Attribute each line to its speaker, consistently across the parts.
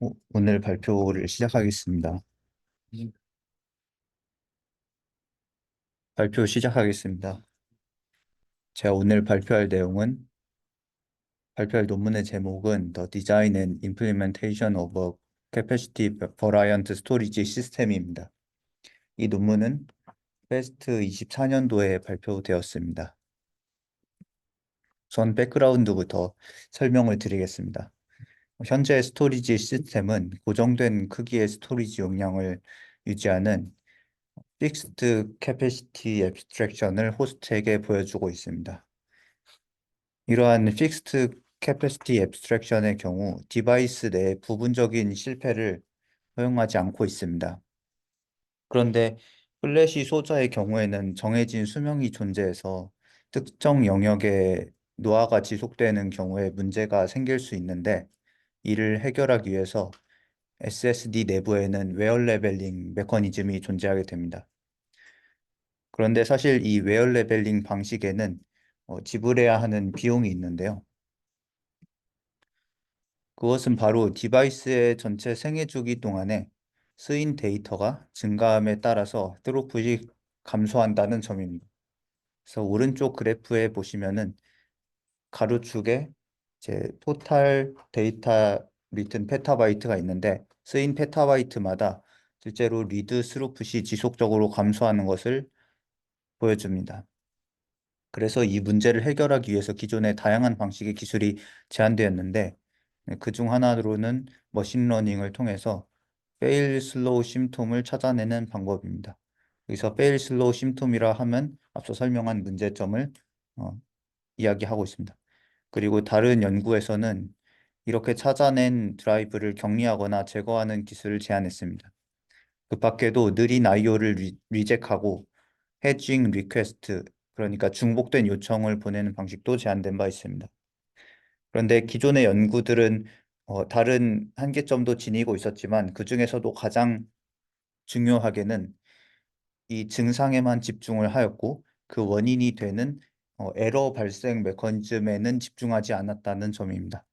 Speaker 1: 오늘 발표를 시작하겠습니다. 발표 시작하겠습니다. 제가 오늘 발표할 논문의 제목은 The Design and Implementation of a Capacity Variant Storage System입니다. 이 논문은 베스트 24년도에 발표되었습니다. 우선 백그라운드부터 설명을 드리겠습니다. 현재 스토리지 시스템은 고정된 크기의 스토리지 용량을 유지하는 픽스드 캐패시티 앱스트랙션을 호스트에게 보여주고 있습니다. 이러한 픽스드 캐패시티 앱스트랙션의 경우 디바이스 내 부분적인 실패를 허용하지 않고 있습니다. 그런데 플래시 소자의 경우에는 정해진 수명이 존재해서 특정 영역에 노화가 지속되는 경우에 문제가 생길 수 있는데, 이를 해결하기 위해서 SSD 내부에는 웨어 레벨링 메커니즘이 존재하게 됩니다. 그런데 사실 이 웨어 레벨링 방식에는 지불해야 하는 비용이 있는데요. 그것은 바로 디바이스의 전체 생애 주기 동안에 쓰인 데이터가 증가함에 따라서 트로풋이 감소한다는 점입니다. 그래서 오른쪽 그래프에 보시면은 가로축에 제 토탈 데이터 리튼 페타바이트가 있는데, 쓰인 페타바이트마다 실제로 리드 스루풋이 지속적으로 감소하는 것을 보여줍니다. 그래서 이 문제를 해결하기 위해서 기존의 다양한 방식의 기술이 제한되었는데, 그중 하나로는 머신러닝을 통해서 페일 슬로우 심톰을 찾아내는 방법입니다. 여기서 페일 슬로우 심톰이라 하면 앞서 설명한 문제점을 어, 이야기하고 있습니다. 그리고 다른 연구에서는 이렇게 찾아낸 드라이브를 격리하거나 제거하는 기술을 제안했습니다. 그 밖에도 느린 IO를 리젝하고 해징 리퀘스트, 그러니까 중복된 요청을 보내는 방식도 제안된 바 있습니다. 그런데 기존의 연구들은 다른 한계점도 지니고 있었지만, 그 중에서도 가장 중요하게는 이 증상에만 집중을 하였고, 그 원인이 되는 에러 발생 메커니즘에는 집중하지 않았다는 점입니다.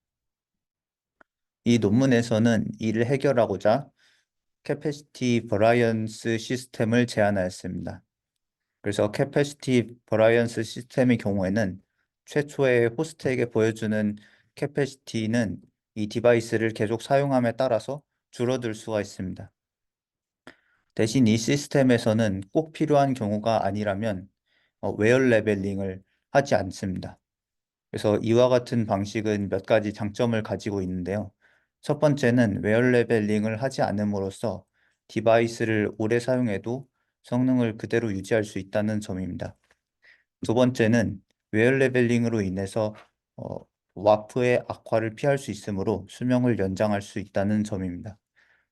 Speaker 1: 이 논문에서는 이를 해결하고자 캐패시티 버라이언스 시스템을 제안하였습니다. 그래서 캐패시티 버라이언스 시스템의 경우에는 최초의 호스트에게 보여주는 캐패시티는 이 디바이스를 계속 사용함에 따라서 줄어들 수가 있습니다. 대신 이 시스템에서는 꼭 필요한 경우가 아니라면 웨어 레벨링을 하지 않습니다. 그래서 이와 같은 방식은 몇 가지 장점을 가지고 있는데요. 첫 번째는 웨어 레벨링을 하지 않음으로써 디바이스를 오래 사용해도 성능을 그대로 유지할 수 있다는 점입니다. 두 번째는 웨어 레벨링으로 인해서 어, 와프의 악화를 피할 수 있으므로 수명을 연장할 수 있다는 점입니다.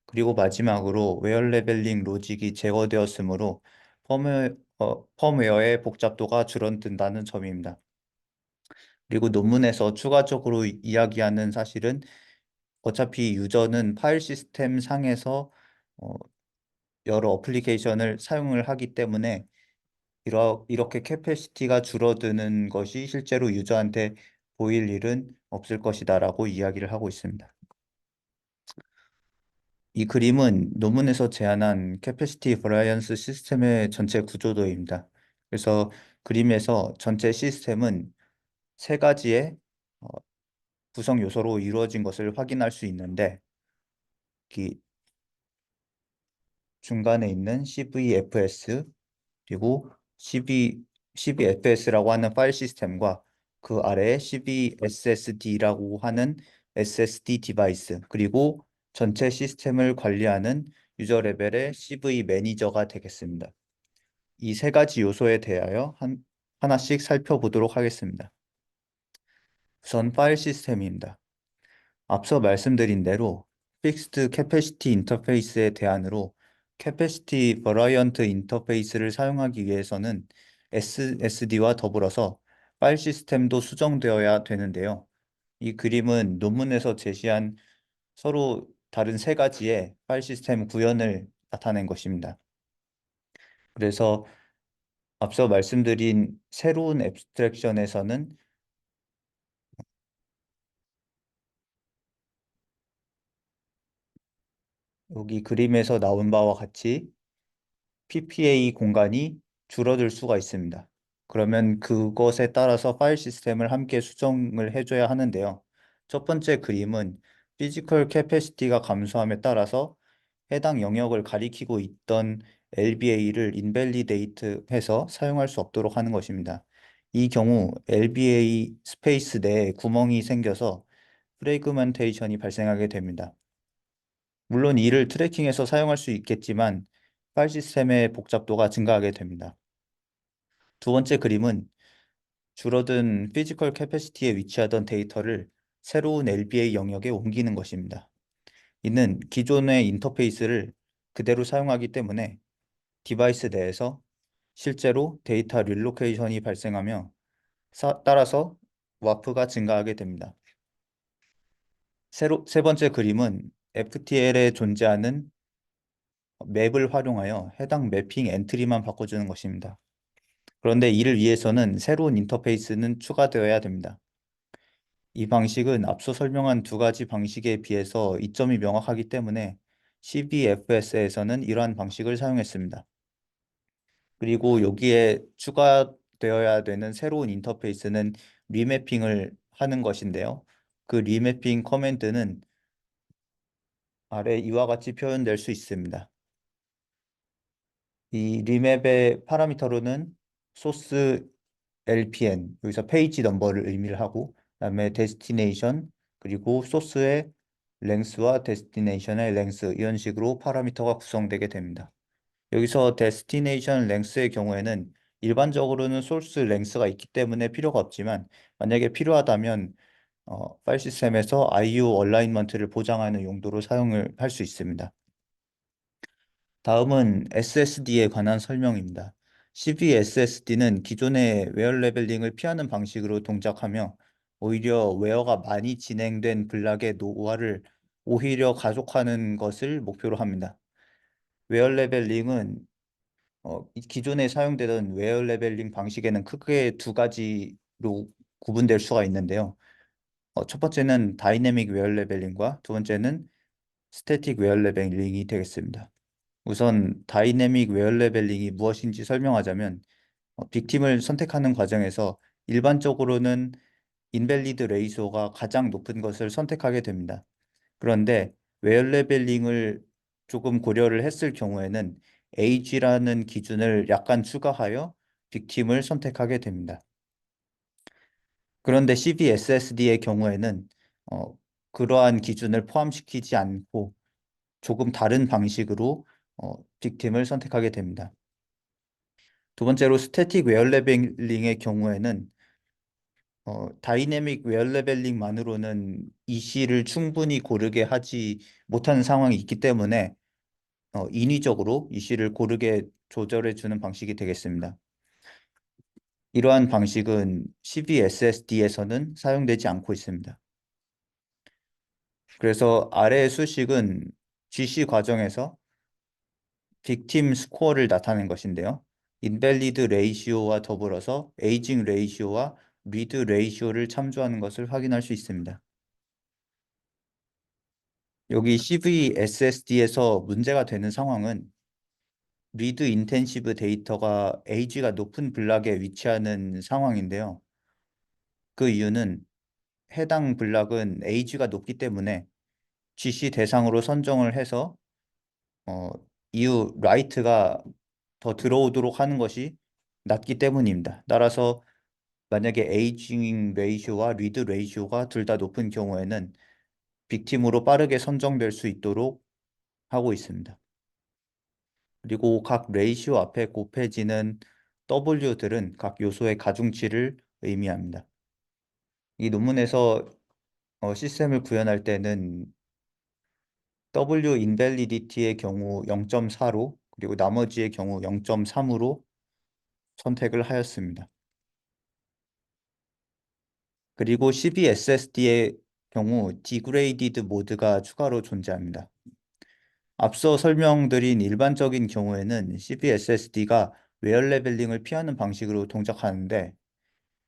Speaker 1: 그리고 마지막으로 웨어 레벨링 로직이 제거되었으므로 펌웨어의 복잡도가 줄어든다는 점입니다. 그리고 논문에서 추가적으로 이야기하는 사실은 어차피 유저는 파일 시스템 상에서 어, 여러 어플리케이션을 사용을 하기 때문에 이렇게 캐패시티가 줄어드는 것이 실제로 유저한테 보일 일은 없을 것이다라고 이야기를 하고 있습니다. 이 그림은 논문에서 제안한 캐패시티 버라이언스 시스템의 전체 구조도입니다. 그래서 그림에서 전체 시스템은 세 가지의 어, 구성 요소로 이루어진 것을 확인할 수 있는데, 이 중간에 있는 CVFS, 그리고 CVFS라고 하는 파일 시스템과 그 아래에 CVSSD라고 하는 SSD 디바이스, 그리고 전체 시스템을 관리하는 유저 레벨의 CV 매니저가 되겠습니다. 이 세 가지 요소에 대하여 하나씩 살펴보도록 하겠습니다. 우선 파일 시스템입니다. 앞서 말씀드린 대로 픽스드 캐패시티 인터페이스의 대안으로 캐패시티 버라이언트 인터페이스를 사용하기 위해서는 SSD와 더불어서 파일 시스템도 수정되어야 되는데요. 이 그림은 논문에서 제시한 서로 다른 세 가지의 파일 시스템 구현을 나타낸 것입니다. 그래서 앞서 말씀드린 새로운 앱스트랙션에서는 여기 그림에서 나온 바와 같이 PPA 공간이 줄어들 수가 있습니다. 그러면 그것에 따라서 파일 시스템을 함께 수정을 해줘야 하는데요. 첫 번째 그림은 피지컬 캐패시티가 감소함에 따라서 해당 영역을 가리키고 있던 LBA를 인밸리데이트 해서 사용할 수 없도록 하는 것입니다. 이 경우 LBA 스페이스 내에 구멍이 생겨서 프래그먼테이션이 발생하게 됩니다. 물론 이를 트래킹해서 사용할 수 있겠지만 파일 시스템의 복잡도가 증가하게 됩니다. 두 번째 그림은 줄어든 피지컬 캐패시티에 위치하던 데이터를 새로운 LBA 영역에 옮기는 것입니다. 이는 기존의 인터페이스를 그대로 사용하기 때문에 디바이스 내에서 실제로 데이터 릴로케이션이 발생하며 따라서 와프가 증가하게 됩니다. 세 번째 그림은 FTL에 존재하는 맵을 활용하여 해당 매핑 엔트리만 바꿔주는 것입니다. 그런데 이를 위해서는 새로운 인터페이스는 추가되어야 됩니다. 이 방식은 앞서 설명한 두 가지 방식에 비해서 이점이 명확하기 때문에 CBFS에서는 이러한 방식을 사용했습니다. 그리고 여기에 추가되어야 되는 새로운 인터페이스는 리매핑을 하는 것인데요. 그 리매핑 커맨드는 아래 이와 같이 표현될 수 있습니다. 이 리맵의 파라미터로는 소스 LPN, 여기서 페이지 넘버를 의미를 하고, 그다음에 데스티네이션, 그리고 소스의 랭스와 데스티네이션의 랭스, 이런 식으로 파라미터가 구성되게 됩니다. 여기서 데스티네이션 랭스의 경우에는 일반적으로는 소스 랭스가 있기 때문에 필요가 없지만, 만약에 필요하다면 파일 시스템에서 IO 얼라인먼트를 보장하는 용도로 사용을 할 수 있습니다. 다음은 SSD에 관한 설명입니다. CVSSD는 기존의 웨어 레벨링을 피하는 방식으로 동작하며 오히려 웨어가 많이 진행된 블락의 노화를 오히려 가속하는 것을 목표로 합니다. 웨어 레벨링은 기존에 사용되던 웨어 레벨링 방식에는 크게 두 가지로 구분될 수가 있는데요. 첫 번째는 다이내믹 웨어 레벨링과 두 번째는 스태틱 웨어 레벨링이 되겠습니다. 우선 다이내믹 웨어 레벨링이 무엇인지 설명하자면 빅팀을 선택하는 과정에서 일반적으로는 인밸리드 레이소가 가장 높은 것을 선택하게 됩니다. 그런데 웨어 레벨링을 조금 고려를 했을 경우에는 AG라는 기준을 약간 추가하여 빅팀을 선택하게 됩니다. 그런데 CVSSD의 경우에는 어, 그러한 기준을 포함시키지 않고 조금 다른 방식으로 빅팀을 선택하게 됩니다. 두 번째로 스태틱 웨어 레벨링의 경우에는 다이내믹 웨어 레벨링만으로는 EC를 충분히 고르게 하지 못하는 상황이 있기 때문에 인위적으로 EC를 고르게 조절해 주는 방식이 되겠습니다. 이러한 방식은 CVSSD에서는 사용되지 않고 있습니다. 그래서 아래의 수식은 GC 과정에서 빅팀 스코어를 나타낸 것인데요. 인밸리드 레이시오와 더불어서 에이징 레이시오와 리드 레이시오를 참조하는 것을 확인할 수 있습니다. 여기 CVSSD에서 문제가 되는 상황은 리드 인텐시브 데이터가 AG가 높은 블락에 위치하는 상황인데요. 그 이유는 해당 블락은 AG가 높기 때문에 GC 대상으로 선정을 해서 어, 이후 라이트가 더 들어오도록 하는 것이 낮기 때문입니다. 따라서 만약에 에이징 레이쇼와 리드 레이쇼가 둘 다 높은 경우에는 빅팀으로 빠르게 선정될 수 있도록 하고 있습니다. 그리고 각 레이쇼 앞에 곱해지는 W들은 각 요소의 가중치를 의미합니다. 이 논문에서 시스템을 구현할 때는 W invalidity의 경우 0.4로 그리고 나머지의 경우 0.3으로 선택을 하였습니다. 그리고 CVSSD의 경우 degraded 모드가 추가로 존재합니다. 앞서 설명드린 일반적인 경우에는 CVSSD가 웨어 레벨링을 피하는 방식으로 동작하는데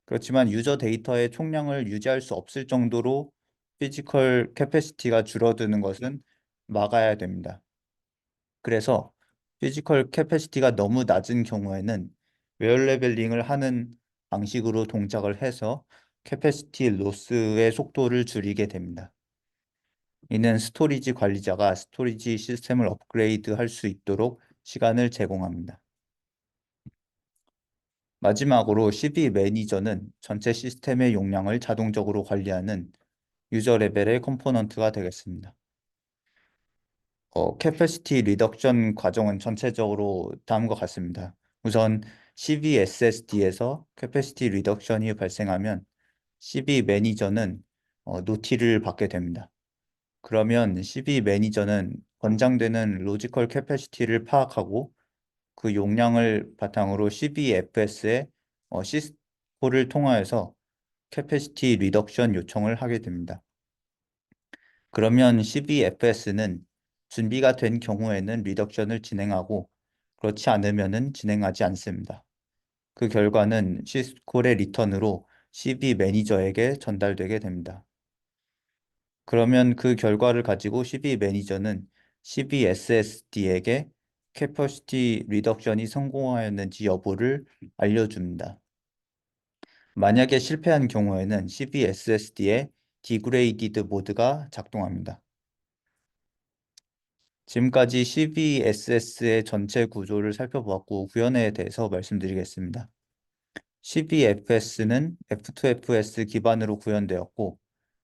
Speaker 1: 그렇지만 유저 데이터의 총량을 유지할 수 없을 정도로 피지컬 캐패시티가 줄어드는 것은 막아야 됩니다. 그래서 피지컬 캐패시티가 너무 낮은 경우에는 웨어 레벨링을 하는 방식으로 동작을 해서 캐패시티 로스의 속도를 줄이게 됩니다. 이는 스토리지 관리자가 스토리지 시스템을 업그레이드 할 수 있도록 시간을 제공합니다. 마지막으로 CB 매니저는 전체 시스템의 용량을 자동적으로 관리하는 유저 레벨의 컴포넌트가 되겠습니다. 캐패시티 리덕션 과정은 전체적으로 다음과 같습니다. 우선 CVSSD에서 캐패시티 리덕션이 발생하면 CB 매니저는 노티를 받게 됩니다. 그러면 CB 매니저는 권장되는 로지컬 캐패시티를 파악하고 그 용량을 바탕으로 CBFS에 시스코를 통하여서 캐패시티 리덕션 요청을 하게 됩니다. 그러면 CBFS는 준비가 된 경우에는 리덕션을 진행하고 그렇지 않으면은 진행하지 않습니다. 그 결과는 시스콜의 리턴으로 CB 매니저에게 전달되게 됩니다. 그러면 그 결과를 가지고 CB 매니저는 CBSSD에게 캐퍼시티 리덕션이 성공하였는지 여부를 알려줍니다. 만약에 실패한 경우에는 CBSSD의 디그레이디드 모드가 작동합니다. 지금까지 CBSS의 전체 구조를 살펴보았고 구현에 대해서 말씀드리겠습니다. CBFS는 F2FS 기반으로 구현되었고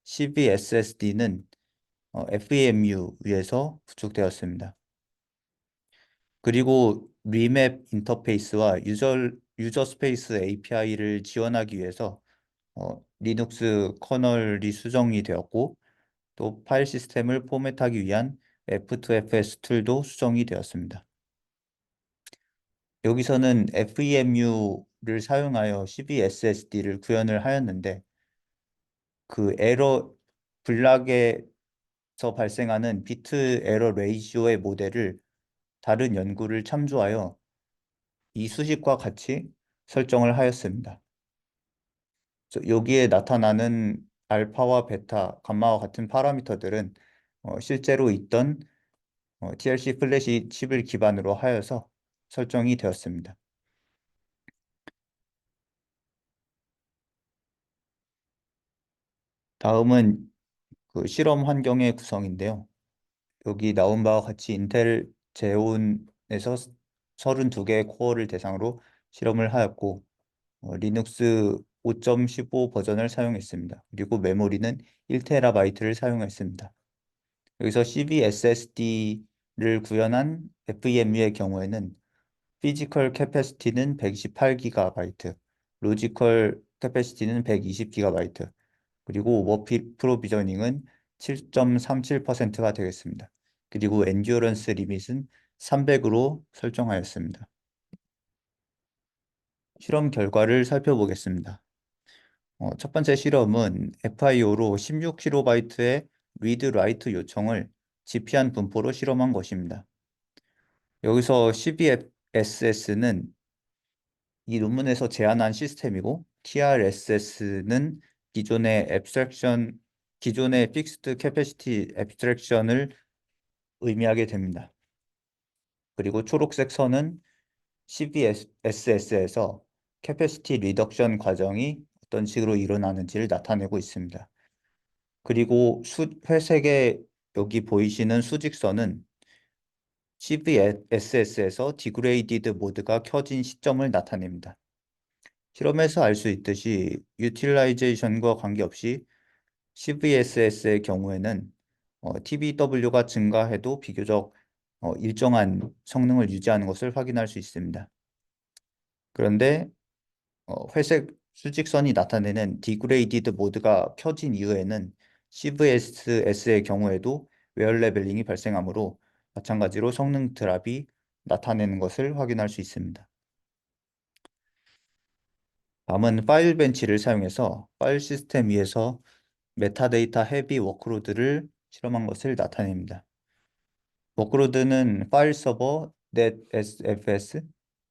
Speaker 1: CBSSD는 FEMU 위에서 구축되었습니다. 그리고 리맵 인터페이스와 유저 스페이스 API를 지원하기 위해서 리눅스 커널이 수정이 되었고 또 파일 시스템을 포맷하기 위한 F2FS 툴도 수정이 되었습니다. 여기서는 FEMU를 사용하여 CBSSD를 구현을 하였는데 그 에러 블락에서 발생하는 비트 에러 레이시오의 모델을 다른 연구를 참조하여 이 수식과 같이 설정을 하였습니다. 여기에 나타나는 알파와 베타, 감마와 같은 파라미터들은 실제로 있던 TLC 플래시 칩을 기반으로 하여서 설정이 되었습니다. 다음은 그 실험 환경의 구성인데요. 여기 나온 바와 같이 인텔 제온에서 32개의 코어를 대상으로 실험을 하였고 리눅스 5.15 버전을 사용했습니다. 그리고 메모리는 1TB를 사용했습니다. 여기서 CBSSD를 구현한 FEMU의 경우에는 피지컬 캐패시티는 128GB, 로지컬 캐패시티는 120GB, 그리고 오버 프로비저닝은 7.37%가 되겠습니다. 그리고 엔듀어런스 리밋은 300으로 설정하였습니다. 실험 결과를 살펴보겠습니다. 첫 번째 실험은 FIO로 16kB의 리드 라이트 요청을 지피한 분포로 실험한 것입니다. 여기서 CBSS는 이 논문에서 제안한 시스템이고 TRSS는 기존의 픽스드 캐패시티 앱스트랙션을 의미하게 됩니다. 그리고 초록색 선은 CBSS에서 캐패시티 리덕션 과정이 어떤 식으로 일어나는지를 나타내고 있습니다. 그리고 회색의 여기 보이시는 수직선은 CBSS에서 디그레이디드 모드가 켜진 시점을 나타냅니다. 실험에서 알 수 있듯이 유틸라이제이션과 관계없이 CVSS의 경우에는 TBW가 증가해도 비교적 일정한 성능을 유지하는 것을 확인할 수 있습니다. 그런데 회색 수직선이 나타내는 디그레이디드 모드가 켜진 이후에는 CVSS의 경우에도 웨어 레벨링이 발생하므로 마찬가지로 성능 드랍이 나타내는 것을 확인할 수 있습니다. 다음은 파일 벤치를 사용해서 파일 시스템 위에서 메타데이터 헤비 워크로드를 실험한 것을 나타냅니다. 워크로드는 파일 서버, netSFS,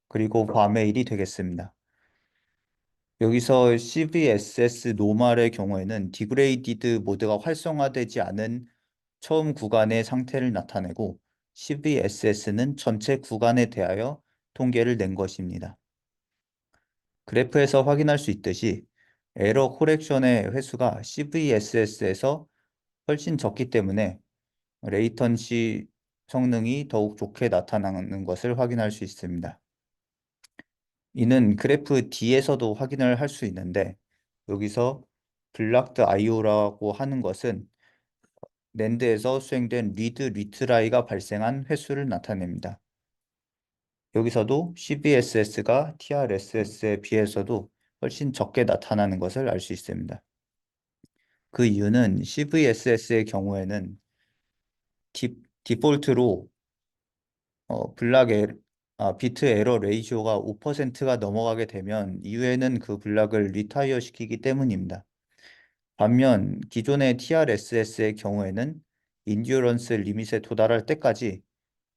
Speaker 1: 그리고 바메일이 되겠습니다. 여기서 CVSS 노멀의 경우에는 디그레이디드 모드가 활성화되지 않은 처음 구간의 상태를 나타내고 CVSS는 전체 구간에 대하여 통계를 낸 것입니다. 그래프에서 확인할 수 있듯이 에러 코렉션의 횟수가 CVSS에서 훨씬 적기 때문에 레이턴시 성능이 더욱 좋게 나타나는 것을 확인할 수 있습니다. 이는 그래프 D에서도 확인을 할 수 있는데 여기서 블락드 IO라고 하는 것은 낸드에서 수행된 리드 리트라이가 발생한 횟수를 나타냅니다. 여기서도 CVSS가 TRSS에 비해서도 훨씬 적게 나타나는 것을 알 수 있습니다. 그 이유는 CVSS의 경우에는 디폴트로 비트 에러 레이쇼가 5%가 넘어가게 되면 이후에는 그 블락을 리타이어 시키기 때문입니다. 반면 기존의 TRSS의 경우에는 인듀어런스 리밋에 도달할 때까지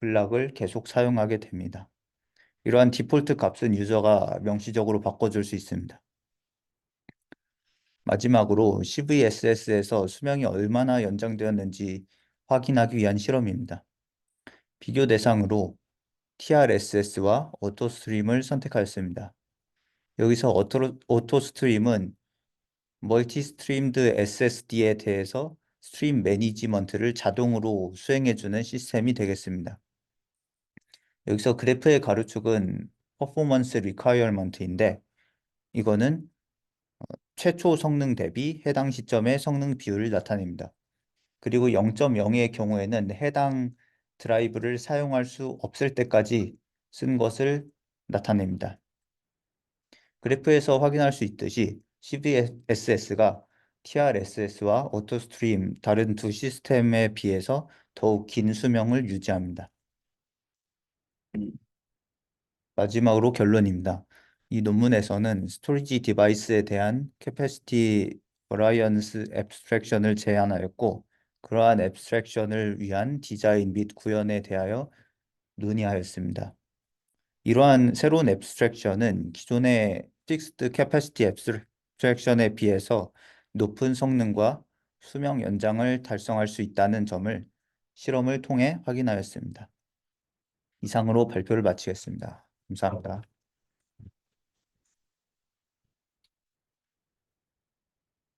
Speaker 1: 블락을 계속 사용하게 됩니다. 이러한 디폴트 값은 유저가 명시적으로 바꿔줄 수 있습니다. 마지막으로 CVSS에서 수명이 얼마나 연장되었는지 확인하기 위한 실험입니다. 비교 대상으로 TRSS와 오토스트림을 선택하였습니다. 여기서 오토스트림은 멀티스트림드 SSD에 대해서 스트림 매니지먼트를 자동으로 수행해주는 시스템이 되겠습니다. 여기서 그래프의 가로축은 퍼포먼스 리콰이어먼트인데 이거는 최초 성능 대비 해당 시점의 성능 비율을 나타냅니다. 그리고 0.0의 경우에는 해당 드라이브를 사용할 수 없을 때까지 쓴 것을 나타냅니다. 그래프에서 확인할 수 있듯이 CVSS가 TRSS와 오토스트림 다른 두 시스템에 비해서 더욱 긴 수명을 유지합니다. 마지막으로 결론입니다. 이 논문에서는 스토리지 디바이스에 대한 캐패시티 버라이언스 앱스트랙션을 제안하였고 그러한 앱스트랙션을 위한 디자인 및 구현에 대하여 논의하였습니다. 이러한 새로운 앱스트랙션은 기존의 픽스드 캐패시티 앱스트랙션에 비해서 높은 성능과 수명 연장을 달성할 수 있다는 점을 실험을 통해 확인하였습니다. 이상으로 발표를 마치겠습니다. 감사합니다.